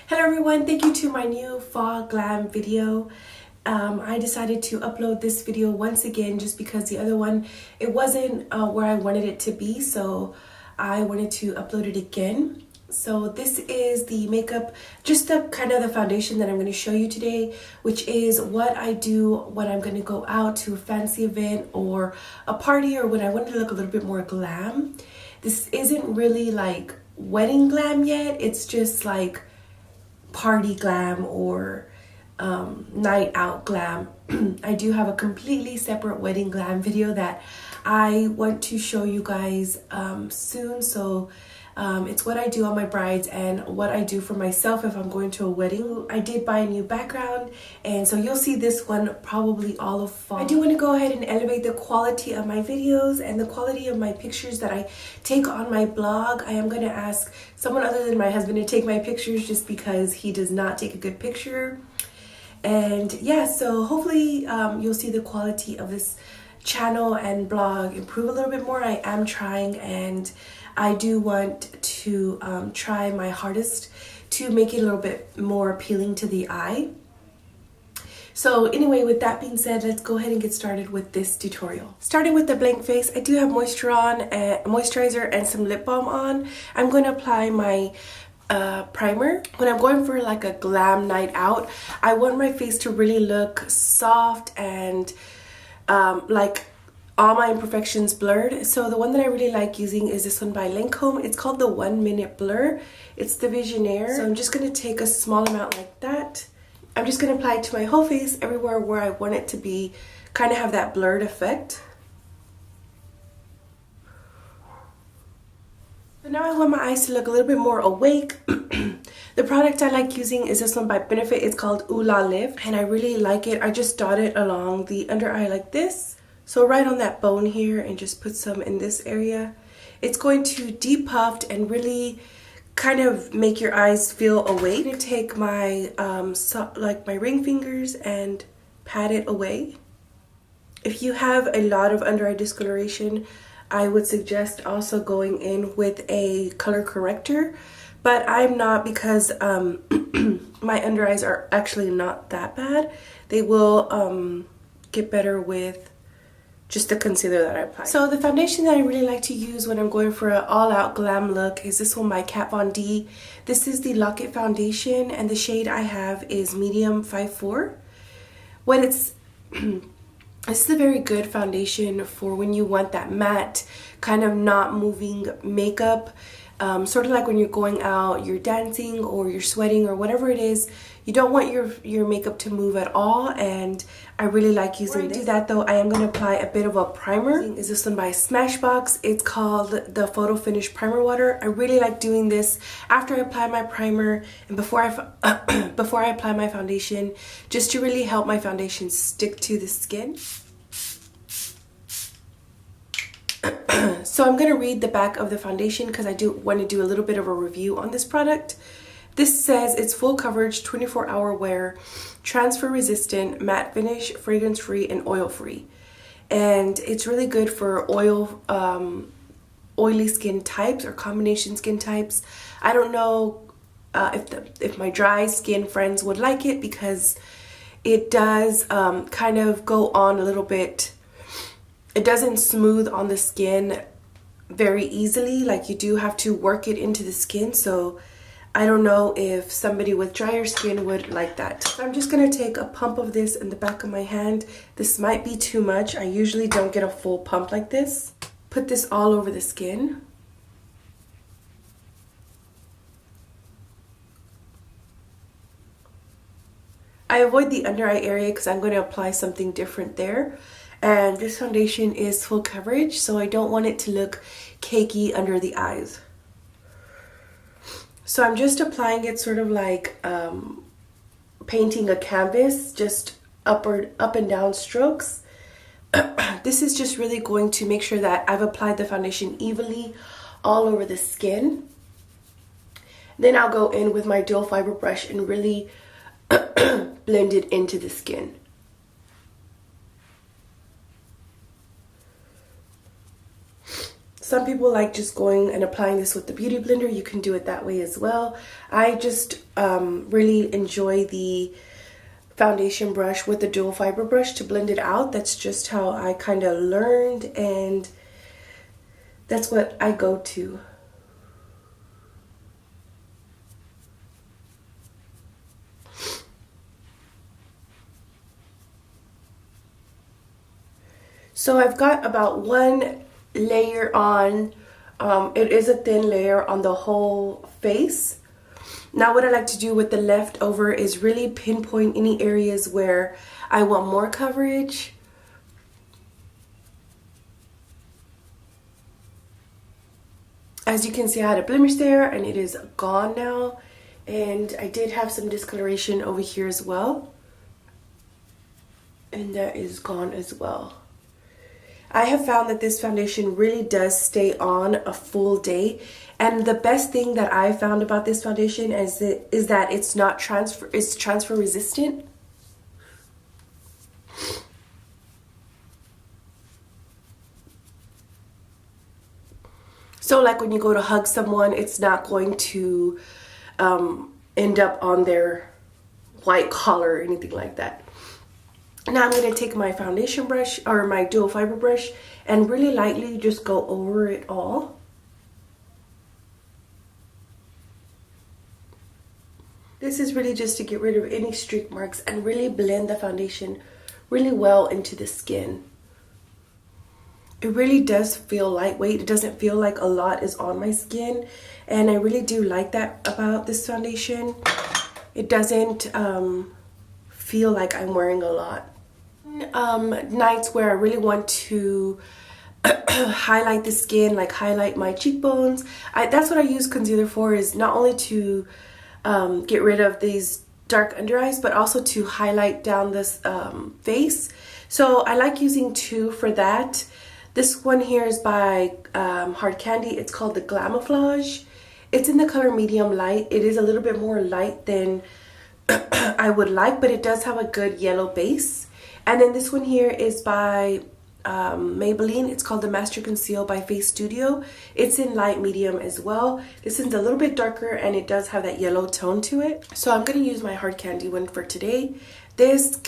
Hello everyone, thank you to my new fall glam video. I decided to upload this video once again just because the other one, it wasn't where I wanted it to be, so I wanted to upload it again. So this is the makeup, just the kind of the foundation that I'm going to show you today, which is what I do when I'm going to go out to a fancy event or a party, or when I want to look a little bit more glam. This isn't really like wedding glam yet, it's just like party glam or night out glam. I do have a completely separate wedding glam video that I want to show you guys soon. So it's what I do on my brides and what I do for myself if I'm going to a wedding. I did buy a new background, and so you'll see this one probably all of fall. I do want to go ahead and elevate the quality of my videos and the quality of my pictures that I take on my blog. I am going to ask someone other than my husband to take my pictures just because he does not take a good picture. And yeah, so hopefully you'll see the quality of this channel and blog improve a little bit more. I am trying, and I do want to try my hardest to make it a little bit more appealing to the eye. So anyway, with that being said, let's go ahead and get started with this tutorial. Starting with the blank face, I do have moisturizer and some lip balm on. I'm going to apply my primer. When I'm going for like a glam night out, I want my face to really look soft and like all my imperfections blurred. So the one that I really like using is this one by Lancome. It's called the 1 Minute Blur. It's the Visionaire. So I'm just going to take a small amount like that. I'm just going to apply it to my whole face, everywhere where I want it to be, kind of have that blurred effect. So now I want my eyes to look a little bit more awake. The product I like using is this one by Benefit. It's called Ooh La Lift, and I really like it. I just dot it along the under eye like this. So right on that bone here, and just put some in this area. It's going to depuff and really kind of make your eyes feel awake. I'm going to take my my ring fingers and pat it away. If you have a lot of under eye discoloration, I would suggest also going in with a color corrector, but I'm not, because my under eyes are actually not that bad. They will get better with just the concealer that I apply. So the foundation that I really like to use when I'm going for an all-out glam look is this one by Kat Von D. This is the Lock-It foundation, and the shade I have is medium 54. What it's this is a very good foundation for when you want that matte, kind of not moving makeup. Sort of like when you're going out, you're dancing or you're sweating or whatever it is, you don't want your makeup to move at all, and I really like using this. To do that though, I am going to apply a bit of a primer. Is this one by Smashbox. It's called the Photo Finish Primer Water. I really like doing this after I apply my primer and before I apply my foundation, just to really help my foundation stick to the skin. So I'm going to read the back of the foundation because I do want to do a little bit of a review on this product. This says it's full coverage, 24-hour wear, transfer resistant, matte finish, fragrance free, and oil free. And it's really good for oily skin types or combination skin types. I don't know if my dry skin friends would like it, because it does kind of go on a little bit. It doesn't smooth on the skin very easily. Like, you do have to work it into the skin. So I don't know if somebody with drier skin would like that. So I'm just going to take a pump of this in the back of my hand. This might be too much. I usually don't get a full pump like this. Put this all over the skin. I avoid the under eye area because I'm going to apply something different there. And this foundation is full coverage, so I don't want it to look cakey under the eyes. So I'm just applying it sort of like painting a canvas, just up and down strokes. This is just really going to make sure that I've applied the foundation evenly all over the skin. Then I'll go in with my dual fiber brush and really blend it into the skin. Some people like just going and applying this with the beauty blender. You can do it that way as well. I just really enjoy the foundation brush with the dual fiber brush to blend it out. That's just how I kind of learned, and that's what I go to. So I've got about one layer on. It is a thin layer on the whole face. Now what I like to do with the leftover is really pinpoint any areas where I want more coverage. As you can see, I had a blemish there and it is gone now. And I did have some discoloration over here as well. And that is gone as well. I have found that this foundation really does stay on a full day. And the best thing that I found about this foundation is that it's not transfer resistant. So like when you go to hug someone, it's not going to end up on their white collar or anything like that. Now I'm going to take my foundation brush or my dual fiber brush and really lightly just go over it all. This is really just to get rid of any streak marks and really blend the foundation really well into the skin. It really does feel lightweight. It doesn't feel like a lot is on my skin, and I really do like that about this foundation. It doesn't feel like I'm wearing a lot. Nights where I really want to highlight the skin, like highlight my cheekbones, that's what I use concealer for, is not only to get rid of these dark under eyes, but also to highlight down this face. So I like using two for that. This one here is by Hard Candy. It's called the Glamouflage. It's in the color medium light. It is a little bit more light than I would like, but it does have a good yellow base. And then this one here is by Maybelline. It's called the Master Conceal by Face Studio. It's in light medium as well. This is a little bit darker and it does have that yellow tone to it. So I'm going to use my Hard Candy one for today. This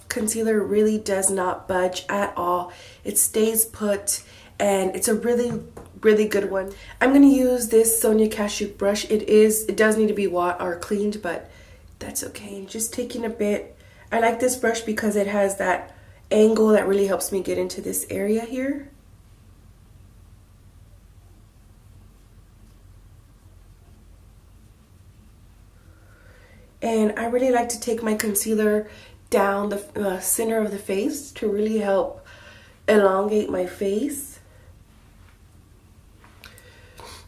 concealer really does not budge at all. It stays put and it's a really good one. I'm going to use this Sonia Kashuk brush. It does need to be washed or cleaned, but that's okay. Just taking a bit. I like this brush because it has that angle that really helps me get into this area here. And I really like to take my concealer down the center of the face to really help elongate my face.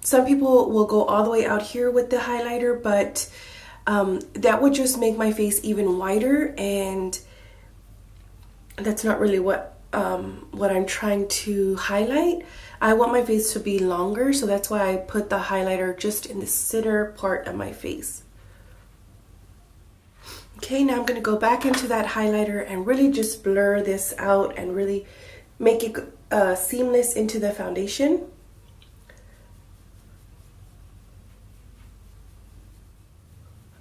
Some people will go all the way out here with the highlighter, but that would just make my face even wider, and that's not really what I'm trying to highlight. I want my face to be longer, so that's why I put the highlighter just in the center part of my face. Okay, now I'm going to go back into that highlighter and really just blur this out and really make it seamless into the foundation.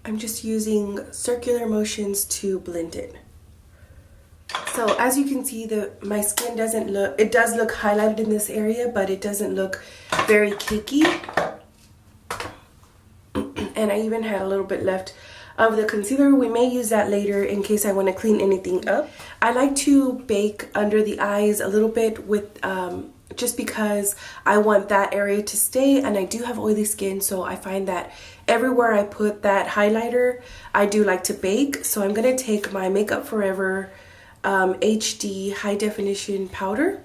I'm just using circular motions to blend it. So as you can see, my skin does look highlighted in this area, but it doesn't look very cakey. And I even had a little bit left of the concealer. We may use that later in case I want to clean anything up. I like to bake under the eyes a little bit with just because I want that area to stay, and I do have oily skin, so I find that everywhere I put that highlighter, I do like to bake. So I'm going to take my Makeup Forever HD high definition powder.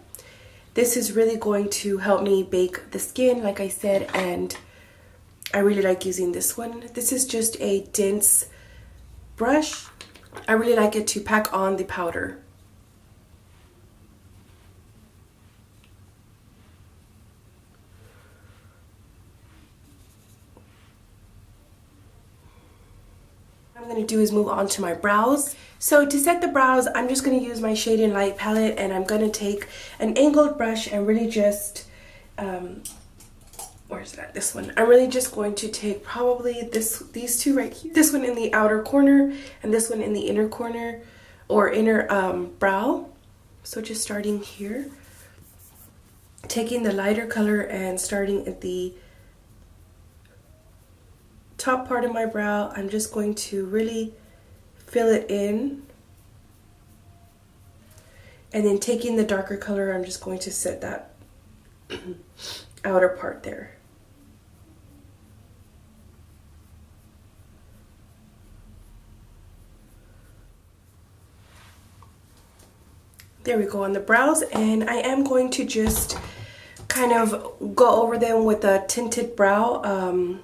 This is really going to help me bake the skin, like I said, and I really like using this one. This is just a dense brush. I really like it to pack on the powder. What I'm going to do is move on to my brows. So to set the brows, I'm just going to use my Shade and Light palette, and I'm going to take an angled brush and really just where's that? This one. I'm really just going to take probably these two right here. This one in the outer corner and this one in the inner corner or inner brow. So just starting here, taking the lighter color and starting at the top part of my brow, I'm just going to really fill it in. And then taking the darker color, I'm just going to set that outer part there. There we go on the brows, and I am going to just kind of go over them with a tinted brow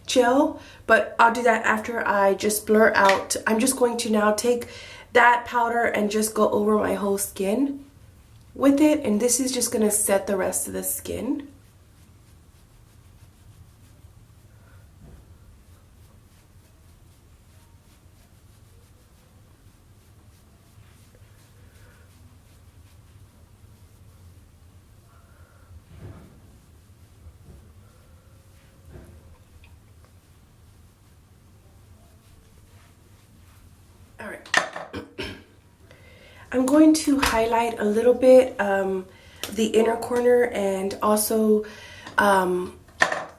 gel, but I'll do that after I just blur out. I'm just going to now take that powder and just go over my whole skin with it, and this is just going to set the rest of the skin. All right. I'm going to highlight a little bit the inner corner, and also I'm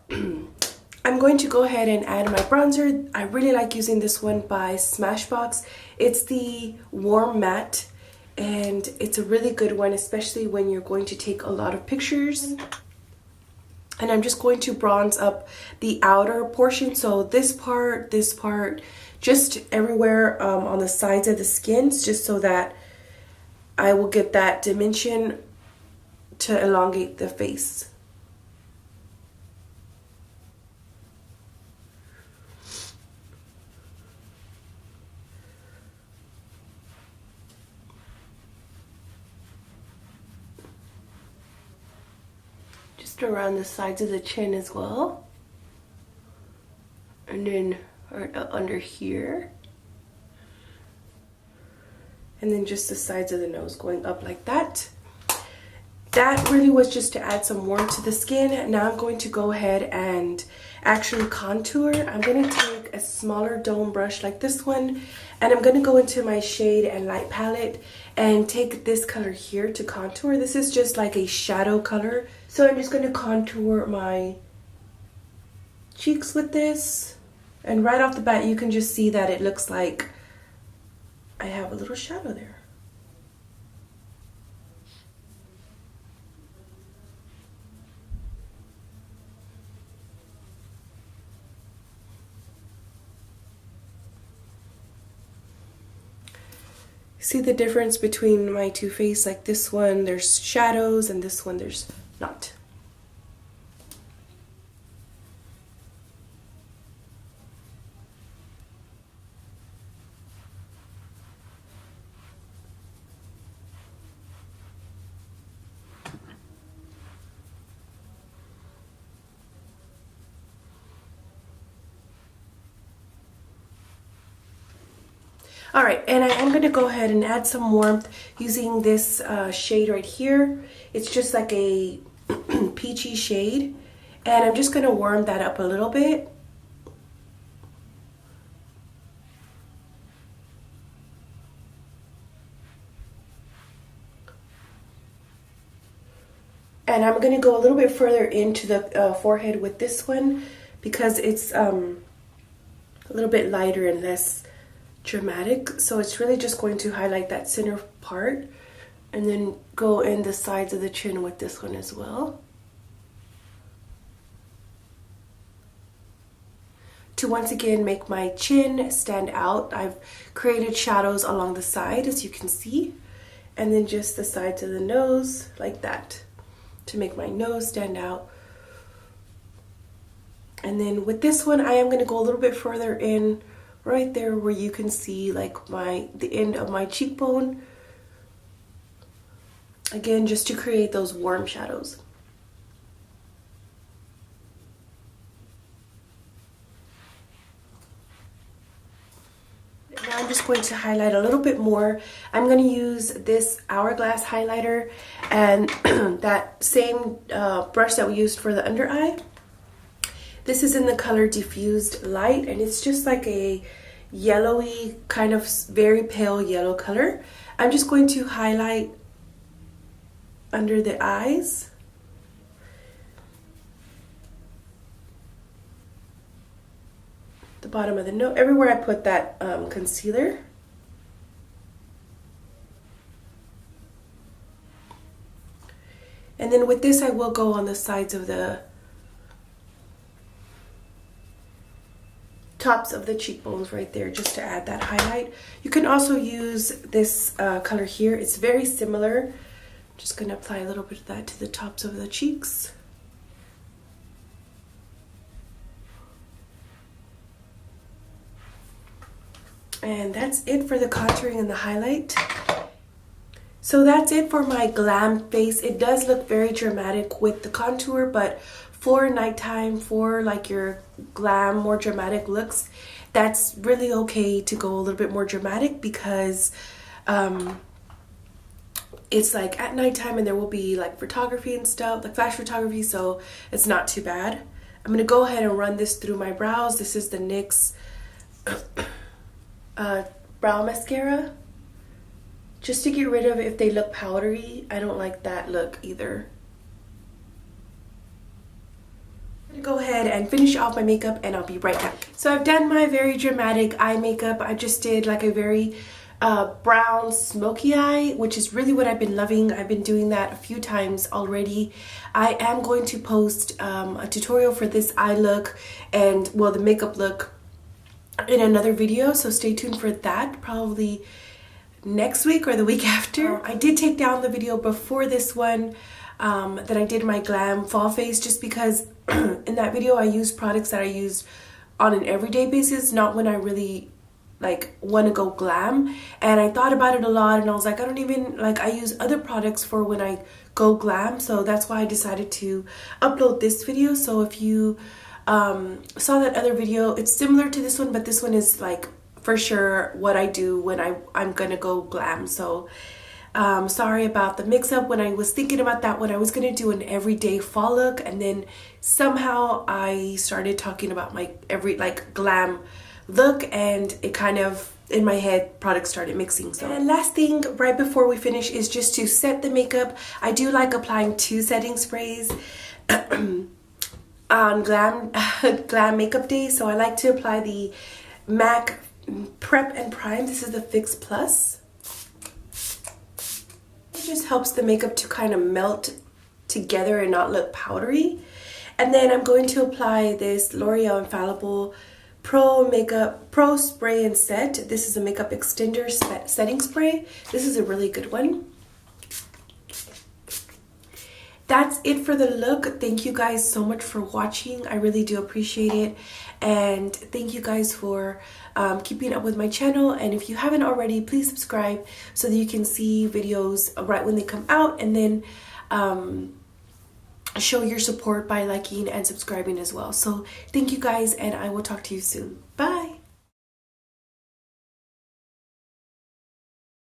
going to go ahead and add my bronzer. I really like using this one by Smashbox. It's the Warm Matte, and it's a really good one, especially when you're going to take a lot of pictures. And I'm just going to bronze up the outer portion, so this part, just everywhere on the sides of the skins, just so that I will get that dimension to elongate the face. Just around the sides of the chin as well. And then right under here. And then just the sides of the nose going up like that. That really was just to add some warmth to the skin. Now I'm going to go ahead and actually contour. I'm going to take a smaller dome brush like this one, and I'm going to go into my shade and light palette and take this color here to contour. This is just like a shadow color. So I'm just going to contour my cheeks with this. And right off the bat, you can just see that it looks like I have a little shadow there. See the difference between my two faces? Like this one, there's shadows, and this one, there's not. All right, and I am going to go ahead and add some warmth using this shade right here. It's just like a peachy shade, and I'm just going to warm that up a little bit. And I'm going to go a little bit further into the forehead with this one because it's a little bit lighter and less dramatic. So it's really just going to highlight that center part, and then go in the sides of the chin with this one as well. To once again make my chin stand out, I've created shadows along the side, as you can see, and then just the sides of the nose like that to make my nose stand out. And then with this one, I am going to go a little bit further in right there where you can see like the end of my cheekbone. Again, just to create those warm shadows. Now I'm just going to highlight a little bit more. I'm going to use this Hourglass highlighter and that same brush that we used for the under eye. This is in the color Diffused Light, and it's just like a yellowy, kind of very pale yellow color. I'm just going to highlight under the eyes. The bottom of the nose, everywhere I put that concealer. And then with this, I will go on the sides of the tops of the cheekbones right there, just to add that highlight. You can also use this color here. It's very similar. I'm just going to apply a little bit of that to the tops of the cheeks. And that's it for the contouring and the highlight. So that's it for my glam face. It does look very dramatic with the contour, but for nighttime, for like your glam, more dramatic looks, that's really okay to go a little bit more dramatic, because it's like at nighttime and there will be like photography and stuff, like flash photography, so it's not too bad. I'm gonna go ahead and run this through my brows. This is the NYX brow mascara, just to get rid of if they look powdery. I don't like that look either. I'm gonna go ahead and finish off my makeup and I'll be right back. So I've done my very dramatic eye makeup. I just did like a very brown smoky eye, which is really what I've been loving. I've been doing that a few times already. I am going to post a tutorial for this eye look and, well, the makeup look in another video, so stay tuned for that, probably next week or the week after. I did take down the video before this one that I did my glam fall face, just because in that video I used products that I use on an everyday basis, not when I really like want to go glam. And I thought about it a lot and I was like, I don't even like, I use other products for when I go glam, so that's why I decided to upload this video. So if you saw that other video, it's similar to this one, but this one is like for sure what I do when I'm gonna go glam. So sorry about the mix-up. When I was thinking about that one, I was gonna do an everyday fall look, and then somehow I started talking about my glam look, and it kind of in my head products started mixing. So, and last thing right before we finish is just to set the makeup. I do like applying 2 setting sprays on glam makeup day. So I like to apply the MAC Prep and Prime. This is the Fix Plus. It just helps the makeup to kind of melt together and not look powdery. And then I'm going to apply this L'Oreal Infallible Pro Spray and Set. This is a makeup extender setting spray. This is a really good one. That's it for the look. Thank you guys so much for watching. I really do appreciate it. And thank you guys for keeping up with my channel. And if you haven't already, please subscribe so that you can see videos right when they come out. And then show your support by liking and subscribing as well. So thank you guys, and I will talk to you soon. Bye.